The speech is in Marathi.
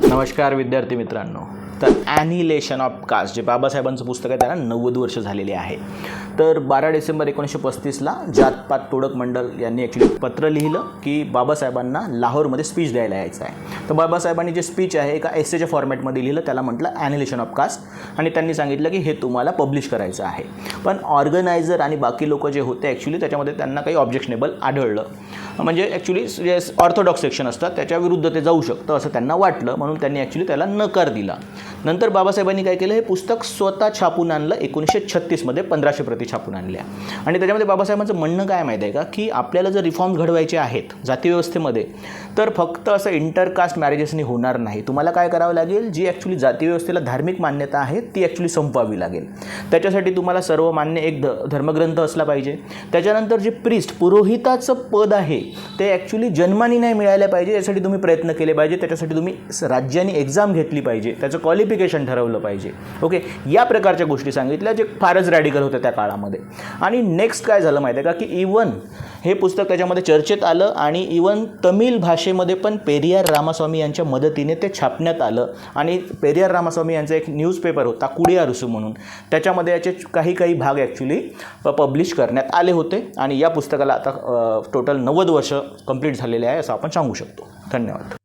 नमस्कार विद्यार्थी मित्रांनो. तर ॲनिहिलेशन ऑफ कास्ट जे बाबासाहेबांचं पुस्तक आहे त्याला 90 वर्ष झालेली आहे. तर 12 डिसेंबर 1935ला जात-पात तोडक मंडल यांनी ॲक्च्युली पत्र लिहिलं की बाबासाहेबांना लाहोरमध्ये स्पीच द्यायला यायचं आहे. तर बाबासाहेबांनी जे स्पीच आहे एका एसेच्या फॉर्मॅटमध्ये लिहिलं, त्याला म्हटलं ॲनिहिलेशन ऑफ कास्ट, आणि त्यांनी सांगितलं की हे तुम्हाला पब्लिश करायचं आहे. पण ऑर्गनायझर आणि बाकी लोक जे होते ॲक्च्युली त्याच्यामध्ये त्यांना काही ऑब्जेक्शनेबल आढळलं. म्हणजे ॲक्च्युली जे ऑर्थोडॉक्स सेक्शन असतात त्याच्या विरुद्ध ते जाऊ शकतं असं त्यांना वाटलं, म्हणून त्यांनी ॲक्च्युली त्याला नकार दिला. नंतर बाबासाहेबांनी काय केलं, हे पुस्तक स्वतः छापून आणलं. 1936मध्ये 1500 प्रती छापून आणल्या. आणि त्याच्यामध्ये बाबासाहेबांचं म्हणणं काय माहीत आहे का, की आपल्याला जर रिफॉर्म घडवायचे आहेत जातीव्यवस्थेमध्ये, तर फक्त असं इंटरकास्ट मॅरेजेसनी होणार नाही. तुम्हाला काय करावं लागेल, जी ॲक्च्युली जातीव्यवस्थेला धार्मिक मान्यता आहे ती ॲक्च्युली संपवावी लागेल. त्याच्यासाठी तुम्हाला सर्वमान्य एक धर्मग्रंथ असला पाहिजे. त्याच्यानंतर जे प्रिस्ट पुरोहिताचं पद आहे ते ॲक्च्युली जन्मानी नाही मिळायला पाहिजे, यासाठी तुम्ही प्रयत्न केले पाहिजे. त्याच्यासाठी तुम्ही राज्याने एक्झाम घेतली पाहिजे, त्याचं क्वालिफिकेशन ठरवलं पाहिजे. ओके, या प्रकारच्या गोष्टी सांगितल्या जे फारच रॅडिकल होत्या त्या काळामध्ये. आणि नेक्स्ट काय झालं माहिती आहे का, की इवन हे पुस्तक त्याच्यामध्ये चर्चेत आलं आणि इवन तमिळ भाषेमध्ये पण पेरियार रामास्वामी यांच्या मदतीने ते छापण्यात आलं. आणि पेरियार रामास्वामी यांचा एक न्यूजपेपर होता कुडियारुसू म्हणून, त्याच्यामध्ये याचे काही भाग ॲक्च्युली पब्लिश करण्यात आले होते. आणि या पुस्तकाला आता टोटल 90 वर्ष कंप्लीट झालेले आहे असं आपण सांगू शकतो. धन्यवाद.